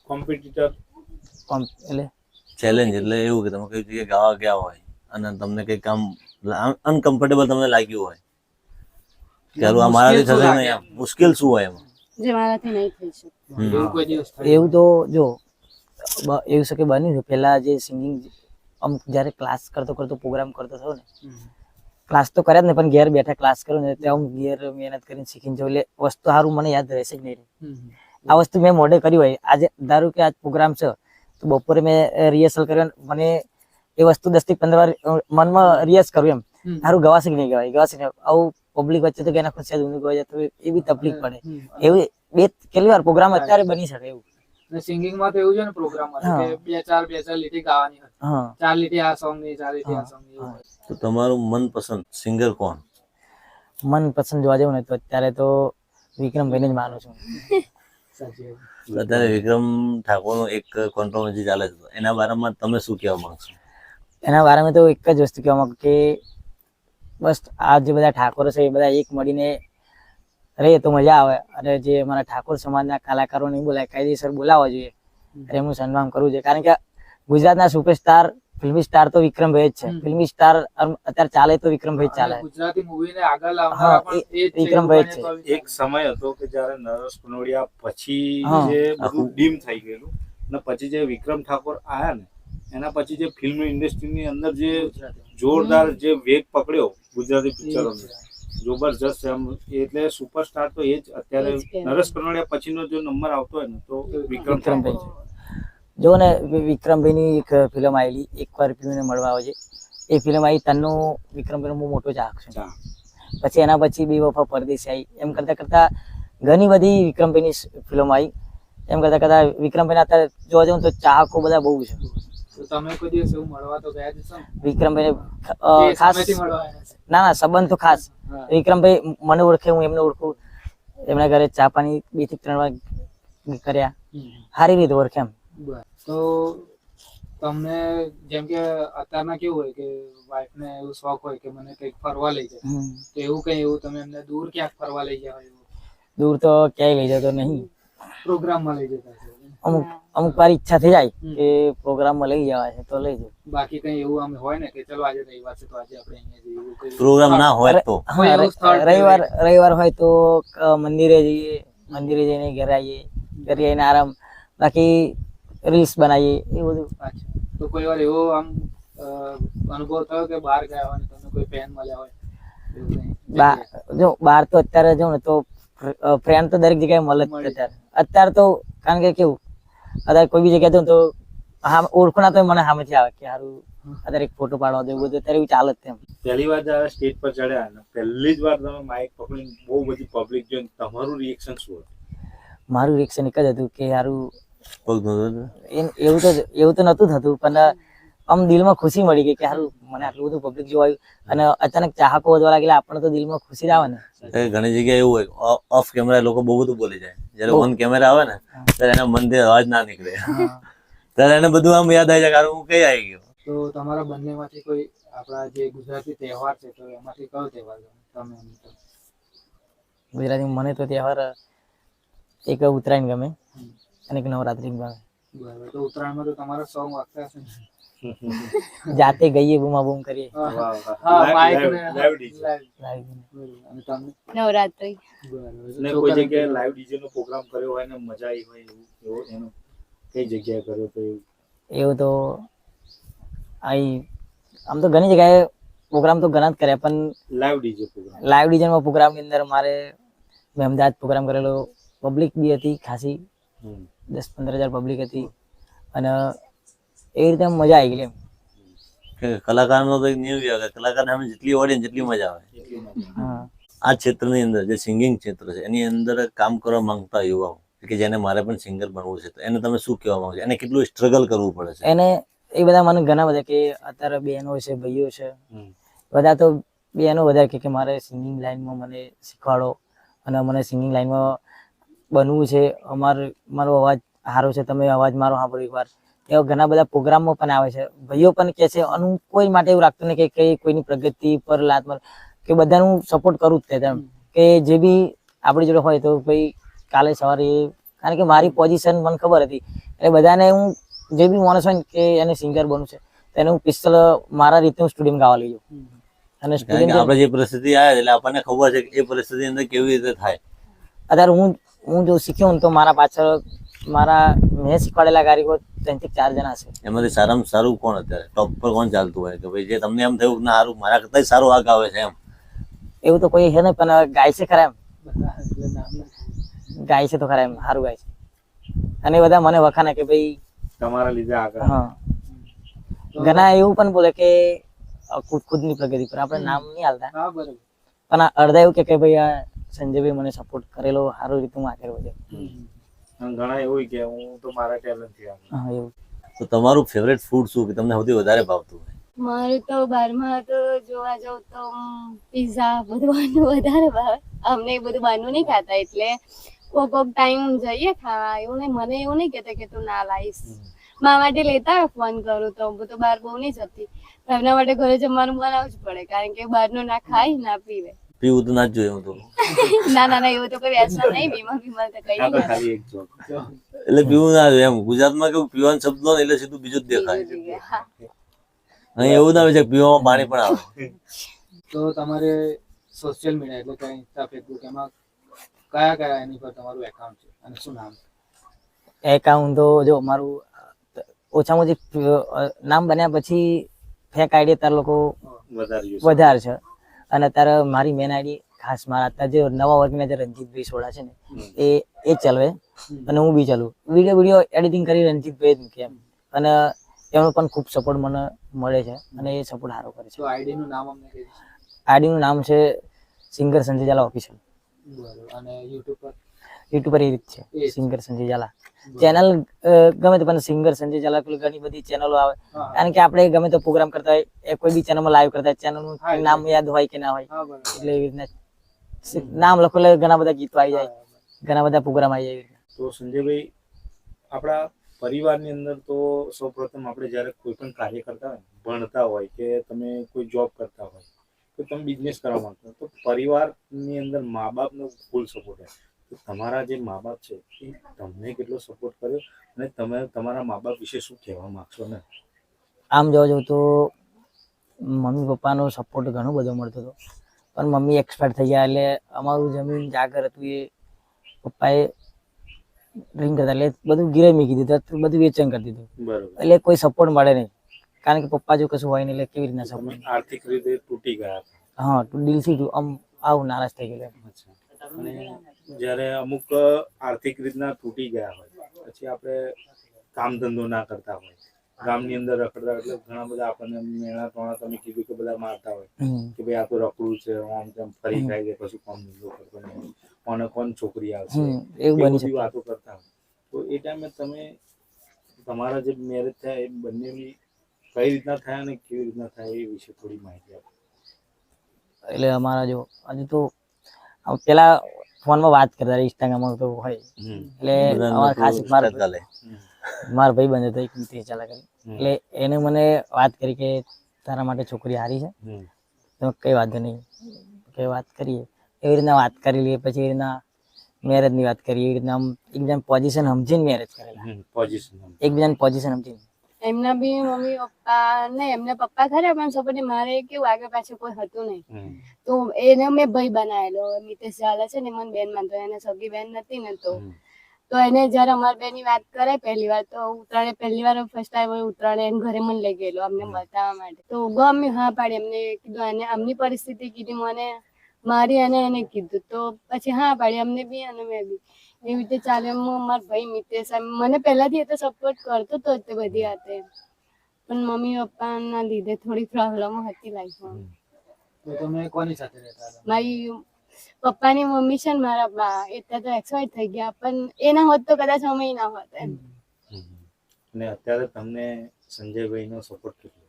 કોમ્પિટિટર. એટલે ચેલેન્જ એટલે એવું કે તમે કઈ જગ્યાએ ગાવા ગયા હોય અને તમને કઈ કામ અનકમ્ફર્ટેબલ તમને લાગ્યું હોય કે આ મારાથી થશે નહીં, આમ મુશ્કેલ શું હોય એમાં? જે મારાથી નહીં થઈ શકે. એવું કોઈ દિવસ થયું? એવું તો જો એવું છે કે બન્યું છે પહેલા જે સિંગિંગ અમુક જ્યારે ક્લાસ કરતો પ્રોગ્રામ કરતો થયો ને, ક્લાસ તો કર્યા જ ને પણ ઘેર બેઠા ક્લાસ કરું ને ત્યાં હું ઘેર મહેનત કરીને શીખીને જાઉં. એટલે વસ્તુ સારું મને યાદ રહેશે જ નહીં. આ વસ્તુ મેં મોઢે કરી હોય, આજે ધારો કે આજ પ્રોગ્રામ છે તો બપોરે મેં રિહર્સલ કર્યો, મને એ વસ્તુ 10 થી 15 વાર મનમાં રિયાઝ કરું એમ સારું ગવાશે કે નહીં ગવાશે નહીં. આવું પબ્લિક વચ્ચે તો એના ખુશી ઊંઘ ગવાઈ જાય તો એ બી તકલીફ પડે. એવી કેટલી વાર પ્રોગ્રામ અત્યારે બની શકે એવું. સિંગિંગ માં તો એવું છે ને પ્રોગ્રામ કે બે ચાર લીટી ગાવાની હતી, હા 4 લીટી આ સોંગ ની 4 લીટી આ સોંગ ની. તો તમારું મનપસંદ સિંગર કોણ? મનપસંદ જોવા જેવું ને તો અત્યારે તો વિક્રમભાઈને જ માનું છું. સાચી વાત. અત્યારે વિક્રમ ઠાકોરનો એક કોન્ટ્રોવર્સી ચાલે છે, એના બારામાં તમે શું કહેવા માંગશો? એના બારામાં તો એક જ વસ્તુ કહેવા માંગુ કે બસ આ જે બધા ઠાકોરો છે એ બધા એક મળીને રહે તો મજા આવે. અને જે અમારા ઠાકોર સમાજના કલાકારોને બોલાય કાયદેસર બોલાવવા જોઈએ, એમનું સન્માન કરવું જોઈએ. કારણ કે ગુજરાતના સુપરસ્ટાર ફિલ્મી સ્ટાર તો વિક્રમભાઈ જ છે. હમ. ફિલ્મી સ્ટાર અત્યારે ચાલે તો વિક્રમભાઈ જ ચાલે. અને ગુજરાતી મૂવીને આગળ લાવનારા હા, પણ એ જ છે, વિક્રમભાઈ એવું જ છે. ગણીએ તો એક સમય હતો કે જ્યારે નરેશ કનોડિયા પછી હા. જે બધું આખું. ડીમ થઈ ગયેલું અને પછી જે વિક્રમ ઠાકોર આયા ને એના પછી જે ફિલ્મ ઇન્ડસ્ટ્રીની અંદર જે ગુજરાતી જોરદાર જે વેગ પકડ્યો ગુજરાતી એ પિક્ચરો જ છે. જબરજસ્ત એમ એટલે સુપરસ્ટાર તો એ જ અત્યારે એ જ કહેવાય. નરેશ કનોડિયા પછીનો જો નંબર આવતો હોય ને તો વિક્રમ ઠાકોર વિક્રમભાઈ છે. જો ને વિક્રમભાઈની એક ફિલ્મ આવેલી એકવાર ફિલ્મને મળવા આવજે, એ ફિલ્મ આવી તનનો વિક્રમભાઈનો બહુ મોટો ચાહક છે. ચા. પછી એના પછી બેવફા પરદેશી આવી, એમ કરતા કરતા ઘણી બધી વિક્રમભાઈની ફિલ્મ આવી. એમ કરતા કરતા વિક્રમભાઈના અત્યારે જોવા જાઉં તો ચાહકો બધા બહુ છે. તો તમે કોઈ દિવસ એવું મળવા તો ગયા જ છો ને? વિક્રમભાઈને કે ખાસ સામેથી મળવા આવ્યા છે? ના સંબંધ તો ખાસ. હા. વિક્રમભાઈ મને ઓળખે, હું એમને ઓળખું. એમના ઘરે ચા પાણી 2 થી 3 વાર કર્યા, હમ. સારી રીતે ઓળખે એમ. બરાબર. તો તમને જેમ કે અત્યારના કેવું હોય કે વાઈફને એવું શોખ હોય કે મને કંઈક ફરવા લઈ જાય, તો એવું કઈ એવું તમે એમને દૂર ક્યાંક ફરવા લઈ ગયા હોય એવું દૂર તો ક્યાંય લઈ જતો નહીં. પ્રોગ્રામમાં લઈ જતા છો? અમુક વાર ઈચ્છા થઈ જાય હમ. કે પ્રોગ્રામમાં લઈ જવા છે તો લઈ જાઉં. બાકી કઈ એવું આમ હોય ને કે ચલો આજે રવિવાર છે તો આજે આપણે અહીંયા જઈએ એવું કઈ? પ્રોગ્રામ ના હોય તો કોઈ એવું સ્થળ રવિવાર હોય તો મંદિરે જઈએ, મંદિરે જઈને ઘરે આવીએ, ઘરે આવીને આરામ, બાકી રીલ્સ બનાવીએ એ બધું. અચ્છા. તો કોઈ વાર એવો આમ અનુભવ થયો કે બહાર ગયા હોય ને તમને કોઈ ફેન મળ્યા હોય એવું કંઈ? જો બહાર તો અત્યારે જો ને તો ફ્રેન્ડ તો દરેક જગ્યાએ મળે જ છે અત્યારે તો. કારણ કે કેવું, અત્યારે કોઈ બી જગ્યાએ જાઉં તો હા ઓળખો ના તો મને સામેથી આવે કે સારું અત્યારે એક ફોટો પાડવા દે, એવું બધું અત્યારે એવું ચાલે જ તેમ. પહેલી વાર જ્યારે સ્ટેજ પર ચડ્યા ને પહેલી જ વાર તમે માઇક પકડીને બહુ બધી પબ્લિક જોઈને તમારું રિએક્શન શું હતું? મારું રિએક્શન એક જ હતું કે સારું પગ નહોતો. એવું તો નતું થતું, પણ આમ દિલમાં ખુશી મળી ગઈ કે સારું મને આટલું બધું પબ્લિક જોવા આવ્યું. અને અચાનક ચાહકો વધવા લાગેલા, આપણને તો દિલમાં ખુશી જ આવે ને. એ ઘણી જગ્યાએ એવું હોય ઓફ કેમેરા લોકો બહુ બધું બોલી જાય, જયારે ઓન કેમેરા આવે ને ત્યારે એના મનથી અવાજ ના નીકળે, ત્યારે એને બધું આમ યાદ આવી જાય કે હું કઈ આવી ગયો. તો તમારા બંનેમાંથી કોઈ આપણા જે ગુજરાતી તહેવાર છે તો એમાંથી કયો તહેવાર ગમે તમે એમ તો? ગુજરાતી મને તો તહેવાર એક ઉત્તરાયણ ગમે અને એક નવરાત્રી ગમે. બરાબર. તો ઉત્તરાયણમાં તો તમારા સોંગ વાગતા હશે ને? જાતે ગઈએ, બૂમા બૂમ કરીએ. હા, માઇક ને લાઈવ ડીજે. બરાબર. અને તમે? નવરાત્રી. બરાબર. ને કોઈ જગ્યાએ લાઈવ ડીજે નો પ્રોગ્રામ કર્યો હોય ને મજા આવી હોય એવું એવો એનો કઈ જગ્યાએ કર્યો તો એવું? એવું તો આમ તો ઘણી જગ્યાએ પ્રોગ્રામ તો ઘણા જ કર્યા, પણ લાઈવ ડીજે પ્રોગ્રામ. લાઈવ ડીજેમાં પ્રોગ્રામની અંદર મારે મેં અમદાવાદ પ્રોગ્રામ કરેલો. પબ્લિક બી હતી ખાસી, 10-15 હજાર પબ્લિક હતી, અને એ રીતે મજા આવી ગઈ એમ. કે કલાકારનો તો એક નિયમ એવો કે કલાકારને સામે જેટલી ઓડિયન્સ જેટલી મજા આવે. હા આ ક્ષેત્રની અંદર જે સિંગિંગ ક્ષેત્ર છે એની અંદર કામ કરવા માંગતા યુવાઓ કે જેને મારે પણ સિંગર બનવું છે, તો એને તમે શું કહેવા માંગો છો? એને કેટલું સ્ટ્રગલ કરવું પડે છે? એને એ બધા મને ઘણા બધા કે અત્યારે બહેનો છે, ભાઈઓ છે, બધા તો બહેનો વધારે કે મારે સિંગિંગ લાઈનમાં મને શીખવાડો અને મને સિંગિંગ લાઈનમાં બનવું છે, મારો અવાજ સારો છે, તમે અવાજ મારો સાંભળો એકવાર. એવા ઘણા બધા પ્રોગ્રામમાં પણ આવે છે. ભાઈઓ પણ કે છે, અને કોઈ માટે એવું લાગતું નહીં કે કોઈની પ્રગતિ પર લાત માર, કે બધાનું સપોર્ટ કરું જ તે એમ. કે જે બી આપણી જોડે હોય તો ભાઈ કાલે સવારે, કારણ કે મારી પોઝિશન મને ખબર હતી એટલે બધાને હું જે બી માણસ હોય ને કે એને સિંગર બનવું છે તો એને હું પિસ્તલ મારા રીતે હું સ્ટુડિયો ગાવા લઈ જાઉં. અને કારણ કે સ્ટુડિયો આપણે જે પરિસ્થિતિ આવે એટલે આપણને ખબર છે કે એ પરિસ્થિતિ અંદર કેવી રીતે થાય. અત્યારે હું જો શીખ્યો ને તો મારા પાછળ મેં શીખવાડેલા કારીગરો 3 થી 4 જણા છે. એમાંથી સારામાં સારું કોણ અત્યારે ટોપ પર કોણ ચાલતું હોય કે ભાઈ જે તમને એમ થયું કે ના સારું મારા કરતા સારું આ ગાવે છે એમ? એવું તો કોઈ છે નહીં, પણ ગાય છે ખરા એમ. એટલે નામ નથી. ગાય છે તો ખરા એમ, સારું ગાય છે. અને એ બધા મને વખાણે કે ભાઈ તમારા લીધે આગળ. હા. ઘણા એવું પણ બોલે કે ખુદની પ્રગતિ પર આપણે નામ નહીં હાલતા, હા, બરાબર. પણ અડધા એવું કે ભાઈ આ સંજયભાઈ મને સપોર્ટ કરેલો, સારું રીતે હું આગળ વધ્યો. અને ઘણા એવું કે હું તો મારા ટેલેન્ટ થી આગળ. હા એવું. તો તમારું ફેવરેટ ફૂડ શું કે તમને સૌથી વધારે ભાવતું હોય? મારું તો બહારમાં તો જોવા જાઉં તો પીઝા બધું બહારનું વધારે ભાવે. અમને એ બધું બહારનું નહીં ખાતા, એટલે કોક ટાઈમ જઈએ ખાવા. એવું નહીં, મને એવું નહીં કહેતા કે તું ના લાવીશ. મારા માટે લેતા આવે, ફોન કરું તો હું તો બહાર બહુ નહીં જતી. એમના માટે ઘરે જમવાનું બનાવવું જ પડે, કારણ કે બહારનું ના ખાય ના પીવે. પીવું તો ના જ જોઈએ હું તો. ના એવું તો કોઈ વ્યસન નહીં, બીમાર તો કઈ આ તો નહીં. ખાલી એક જોક. એટલે પીવું ના જોઈએ એમ. ગુજરાતમાં કેવું પીવાનો શબ્દ લો ને એટલે સીધું બીજું જ દેખાય. હા. અહીં એવું ના હોય છે કે પીવામાં પાણી પણ આવે. તો તમારે સોશિયલ મીડિયા એટલે કે ઇન્સ્ટા ફેસબુક એમાં કયા કયા એની પર તમારું એકાઉન્ટ છે અને શું નામ છે? એકાઉન્ટ તો જો મારું ઓછામાં ઓછી નામ બન્યા પછી ફેક આઈડી તાર લોકો વધારે use વધારે છે. અને અત્યારે મારી મેન આઈડી ખાસ મારા અત્યારે જે નવા વર્ગના જે રણજીતભાઈ સોડા છે ને એ જ ચલાવે અને હું બી ચાલું વિડીયો એડિટિંગ કરી રણજીતભાઈ જ મૂકે એમ. અને એનો પણ ખૂબ સપોર્ટ મને મળે છે અને એ સપોર્ટ સારો કરે છે. તો આઈડી નું નામ અમને કહી દેશો. આઈડીનું નામ છે સિંગર સંજય ઝાલા ઓફિશિયલ. બરોબર. અને યુટ્યુબ પર યુટ્યુબ પર એ રીત છે એ જ. સિંગર સંજય ઝાલા. ચેનલ ગમે તે પણ સિંગર સંજય ઝાલા પેલી ઘણી બધી ચેનલો આવે. હા કારણ કે આપણે ગમે તો પ્રોગ્રામ કરતા હોય એ કોઈ બી ચેનલમાં લાઈવ કરતા હોય ચેનલનું હા, નામ યાદ હોય કે ના હોય હા બરોબર. એટલે એવી રીતના નામ લખો એટલે ઘણા બધા ગીતો આવી જાય, ઘણા બધા પ્રોગ્રામ આવી જાય. તો સંજયભાઈ, આપણા પરિવારની અંદર તો સૌપ્રથમ આપણે જ્યારે કોઈ પણ કાર્ય કરતા હોય, ભણતા હોય કે તમે કોઈ જોબ કરતા હોય તો તમે બિઝનેસ કરવા માંગતા હોય તો પરિવારની અંદર મા બાપનો ફૂલ સપોર્ટ હોય. તો તમારા જે મા બાપ છે એ તમને કેટલો સપોર્ટ કર્યો અને તમે તમારા મા બાપ વિશે શું કહેવા માંગશો ને? આમ જોવા જવું તો મમ્મી પપ્પાનો સપોર્ટ ઘણો બધો મળતો હતો, પણ મમ્મી એક્સપાયર થઈ ગયા એટલે અમારું જમીન જાગર હતું એ પપ્પાએ ડ્રિંક કરતા એટલે બધું ગીરે મૂકી દીધું, બધું વેચાણ કરી દીધું. બરોબર. એટલે કોઈ સપોર્ટ મળે નહીં, કારણ કે પપ્પા જો કશું હોય નહીં એટલે કેવી રીતના તમે સપોર્ટ. આર્થિક રીતે તૂટી ગયા હતા. હા, દિલથી આમ આવું નારાજ થઈ ગયેલો. અચ્છા. અને જ્યારે અમુક આર્થિક રીતના તૂટી ગયા હોય પછી આપણે કામ ધંધો ના કરતા હોય, ગામની અંદર રખડતા એટલે ઘણા બધા આપણને મેણા ટોણા તમે કીધું કે બધા મારતા હોય કે ભાઈ આ તો રખડું છે, આમ તેમ ફરી ખાઈ જાય, પછી કોમ ધંધો કરતો નહીં, કોને કોણ છોકરી આવશે, એવું એ બની બધી શકે. વાતો કરતા હોય. તો એ ટાઈમે તમે તમારા જે મેરેજ થયા એ બંનેની કઈ રીતના થયા અને કેવી રીતના થયા એ વિશે થોડી માહિતી આપો. એટલે અમારા જો હજુ તો પેલા ફોનમાં વાત કરતા ઇન્સ્ટાગ્રામમાં તો હોય એટલે અમારા ખાસ ચાલે. મારા ભાઈ બંધ હતો એક મિત્ર ચાલા કરી એટલે એને મને વાત કરી કે તારા માટે છોકરી હારી છે તો કઈ વાંધો નહીં કે વાત કરીએ. એવી રીતના વાત કરી લઈએ, પછી એવી રીતના મેરેજની વાત કરીએ, એવી રીતના આમ એકબીજાની પોઝિશન સમજીને મેરેજ કરેલા, પોઝિશન એકબીજાની પોઝિશન સમજીને. એમના બી મમ્મી પપ્પા ને એમના પપ્પા ખરા પણ સપોર્ટ મારે કેવું આગળ પાછળ કોઈ હતું નહીં. તો એને મેં ભાઈ બનાવેલો. મિતેશ ઝાલા છે ને મને બેન માનતો, એને સગી બેન નથી ને તો એને જયારે અમારી બેન ની વાત કરે પહેલી વાર તો ઉત્તરાયણે પહેલી વાર ફર્સ્ટ ટાઈમ ઉત્તરાયણે એને ઘરે મને લઈ ગયેલો અમને બતાવવા માટે. તો ગમે હા પાડી, એમને કીધું એને આમની પરિસ્થિતિ કીધી મને મારી અને એને કીધું તો પછી હા પાડી અમને બી અને મેં બી એવી રીતે ચાલે. મારા ભાઈ મિતેશ મને પહેલાથી એ તો સપોર્ટ કરતો તો તે બધી વાતે, પણ મમ્મી પપ્પા ના લીધે થોડી પ્રોબ્લેમ હતી લાઈફમાં. તો તમે કોની સાથે રહેતા હતા? મારી પપ્પાની મમ્મી છે ને મારા બા એટલે તો એક્સપાયર થઈ ગયા, પણ એના હોત તો કદાચ અમે ના હોત એમ. અને અત્યારે તમને સંજયભાઈ નો સપોર્ટ કેટલો?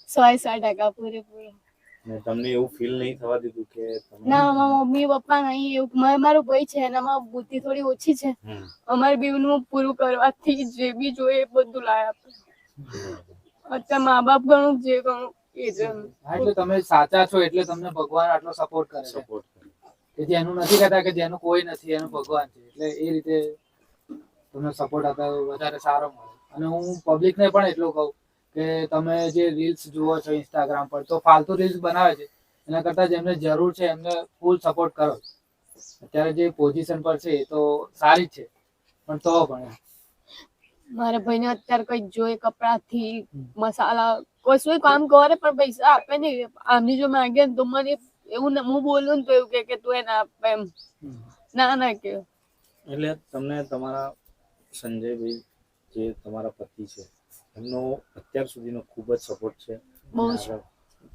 100% પૂરેપૂરો. અને તમને એવું ફીલ નહીં થવા દીધું કે તમે ના મારા મમ્મી પપ્પા નહીં એવું, મારો ભાઈ છે એનામાં બુદ્ધિ થોડી ઓછી છે, અમારે બીવનું પૂરું કરવાથી જે બી જોઈએ એ બધું લાય આપે. અત્યારે મા બાપ ઘણું જે ઘણું એ જ એમ. હા, એટલે તમે સાચા છો એટલે તમને ભગવાન આટલો સપોર્ટ કરે છે. સપોર્ટ કર્યો? કે જેનું નથી કહેતા કે જેનું કોઈ નથી એનું ભગવાન છે, એટલે એ રીતે તમને સપોર્ટ આપે વધારે સારો મળે. અને હું પબ્લિકને પણ એટલું કહું કે તમે જે રીલ્સ જુઓ છો ઇન્સ્ટાગ્રામ પર તો ફાલતુ રીલ્સ બનાવે છે, એના કરતાં જેમને જરૂર છે એમને ફૂલ સપોર્ટ કરો. અત્યારે જે પોઝિશન પર છે એ તો સારી જ છે, પણ તો પણ મારા ભાઈને અત્યારે કઈ જોઈએ કપડાથી મસાલા કશું કામ કરે પણ પૈસા આપે નહીં. આમની જો માંગે ને તો મને એવું હું બોલું ને તો એવું કે તું એને આપે એમ, ના કે. એટલે તમને તમારા સંજયભાઈ જે તમારા પતિ છે એમનો અત્યાર સુધીનો ખૂબ જ સપોર્ટ છે. બહુ જ. આગળ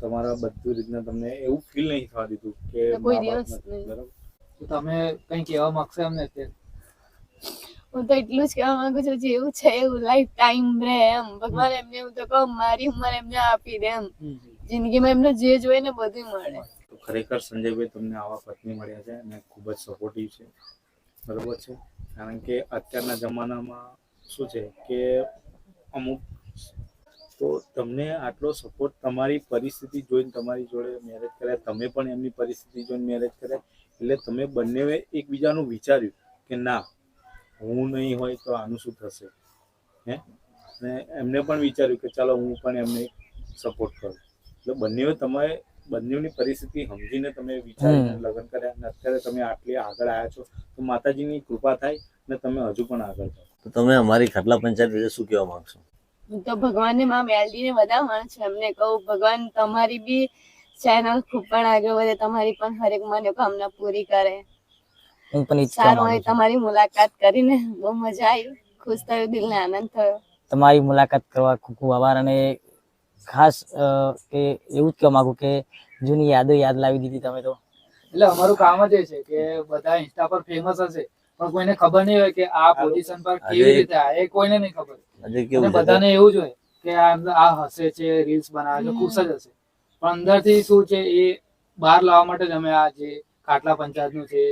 તમારા બધું રીતના તમને એવું ફીલ નહીં થવા દીધું કે કોઈ મા બાપ દિવસ નથી, નહીં. બરાબર? તો તમે કઈ કહેવા માંગશો એમને અત્યારે? હું તો એટલું જ કહેવા માંગુ છું જેવું છે એવું લાઈફ ટાઈમ રહે એમ. ભગવાન એમને એવું તો કહું મારી ઉંમર એમને આપી દે એમ, જિંદગીમાં એમને જે જોઈએ ને બધું મળે. તો ખરેખર સંજયભાઈ તમને આવા પત્ની મળ્યા છે અને ખૂબ જ સપોર્ટિવ છે, બરાબર છે. કારણ કે અત્યારના જમાનામાં શું છે કે અમુક તો તમને આટલો સપોર્ટ તમારી પરિસ્થિતિ જોઈને તમારી જોડે મેરેજ કર્યા, તમે પણ એમની પરિસ્થિતિ જોઈને મેરેજ કર્યા, એટલે તમે બંનેએ એકબીજાનું વિચાર્યું કે ના હું નહીં હોય તો આનું શું થશે, હે? અને એમને પણ વિચાર્યું કે ચાલો હું પણ એમને સપોર્ટ કરો. એટલે બંનેની પરિસ્થિતિ સમજીને તમે વિચારીને લગ્ન કર્યા અને અત્યારે તમે આટલી આગળ આવ્યા છો, તો માતાજીની કૃપા થાય ને તમે હજુ પણ આગળ જાઓ. તો તમે અમારી ખાટલા પંચાયત વિશે શું કહેવા માંગશો? હું તો ભગવાનને માં મેલડીને બધા માણસ છે એમને કહું, ભગવાન તમારી બી ચેનલ ખૂબ પણ આગળ વધે, તમારી પણ હરેક મનોકામના પૂરી કરે. હું પણ ઈચ્છા સારું માંગુ હોય છું તમારી મુલાકાત કરીને બહુ મજા આવી, ખુશ થયું, દિલને આનંદ થયો. તમારી મુલાકાત કરવા ખૂબ ખૂબ આભાર. અને ખાસ કે એવું જ કહેવા માંગુ કે જૂની યાદો યાદ લાવી દીધી તમે તો. એટલે અમારું કામ જ એ છે કે બધા ઇન્સ્ટા પર ફેમસ હશે પણ કોઈને ખબર નહીં હોય કે આ પોઝિશન પર કેવી રીતે આ, એ કોઈને નહીં ખબર. આજે અને કેવું છે બધાને એવું જ હોય કે આ હસે છે, રીલ્સ બનાવે છે, ખુશ જ હશે, પણ અંદરથી શું છે એ બહાર લાવવા માટે જ અમે આ જે ખાટલા પંચાયતનું છે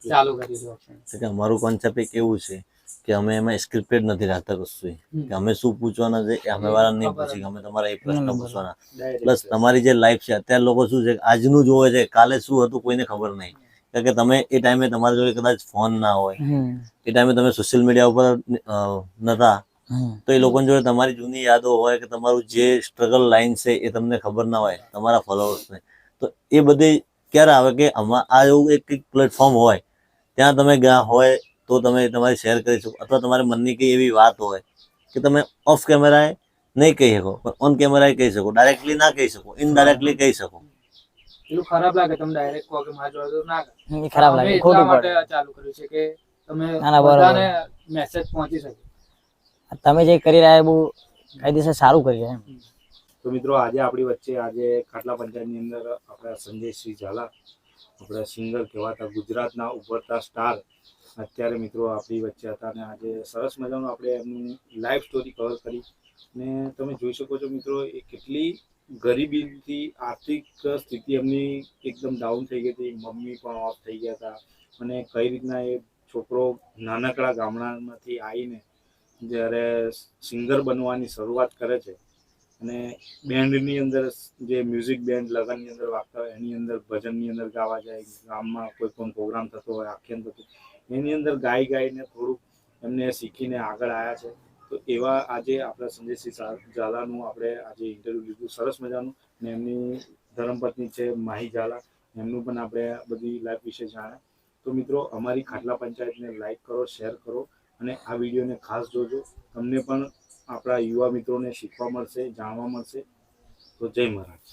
ચાલુ કરી છે. કે અમારું કોન્સેપ્ટ એક એવું છે કે અમે એમાં સ્ક્રિપ્ટેડ નથી રાખતા કશું, કે અમે શું પૂછવાના છે એ અમે વાળા નહીં પૂછી કે અમે તમારા એ પ્રશ્ન પૂછવાના. પ્લસ તમારી જે લાઈફ છે અત્યારે લોકો શું છે આજનું જોવે છે, કાલે શું હતું કોઈને ખબર નહીં. કારણ કે તમે એ ટાઈમે તમારી જોડે કદાચ ફોન ના હોય, એ ટાઈમે તમે સોશિયલ મીડિયા ઉપર નતા, તો એ લોકોની જોડે તમારી જૂની યાદો હોય કે તમારું જે સ્ટ્રગલ લાઈન છે એ તમને ખબર ના હોય, તમારા ફોલોઅર્સને. તો એ બધી ક્યારે આવે કે આ એવું એક પ્લેટફોર્મ હોય ત્યાં તમે ગયા હોય તો તમે તમારી શેર કરી શકો, અથવા તમારા મનની કઈ એવી વાત હોય કે તમે ઓફ કેમેરાએ નહીં કહી શકો પણ ઓન કેમેરાએ કહી શકો, ડાયરેક્ટલી ના કહી શકો, ઇનડાયરેક્ટલી કહી શકો. એટલું ખરાબ લાગે તમે ડાયરેક્ટ કહો કે મારા જોડે તો ના કરે. એ ખરાબ અમે લાગે, એટલા ખોટું માટે પડે. આ ચાલુ કર્યું છે કે તમે ના, ના, બરાબર. બધાને મેસેજ પહોંચી શકે. તમે જે કરી રહ્યા એ બહુ કાયદેસર સારું કરી રહ્યા એમ. તો મિત્રો આજે આપણી વચ્ચે ખાટલા પંચાયતની અંદર આપણા સંજયસિંહ ઝાલા, આપણા સિંગર કહેવાતા ગુજરાતના ઉભરતા સ્ટાર, અત્યારે મિત્રો આપણી વચ્ચે હતા અને આજે સરસ મજાનું આપણે એમની લાઈફ સ્ટોરી કવર કરી. ને તમે જોઈ શકો છો મિત્રો એ કેટલી ગરીબીથી આર્થિક સ્થિતિ એમની એકદમ ડાઉન થઈ ગઈ હતી, મમ્મી પણ ઓફ થઈ ગયા હતા, અને કઈ રીતના એ છોકરો નાનકડા ગામડામાંથી આવીને જ્યારે સિંગર બનવાની શરૂઆત કરે છે અને બેન્ડની અંદર જે મ્યુઝિક બેન્ડ લગનની અંદર વાગતા હોય એની અંદર ભજનની અંદર ગાવા જાય, ગામમાં કોઈ પણ પ્રોગ્રામ થતો હોય, આખ્યાન થતું એની અંદર ગાઈને થોડુંક એમને શીખીને આગળ આવ્યા છે. તો એવા આજે આપણા સંજયસિંહ ઝાલાનું આપણે આજે ઇન્ટરવ્યૂ લીધું સરસ મજાનું, ને એમની ધર્મપત્ની છે માહી ઝાલા, એમનું પણ આપણે બધી લાઈફ વિશે જાણ્યા. તો મિત્રો અમારી ખાટલા પંચાયતને લાઈક કરો, શેર કરો અને આ વિડીયોને ખાસ જોજો. તમને પણ આપણા યુવા મિત્રોને શીખવા મળશે, જાણવા મળશે. તો જય મહારાજ.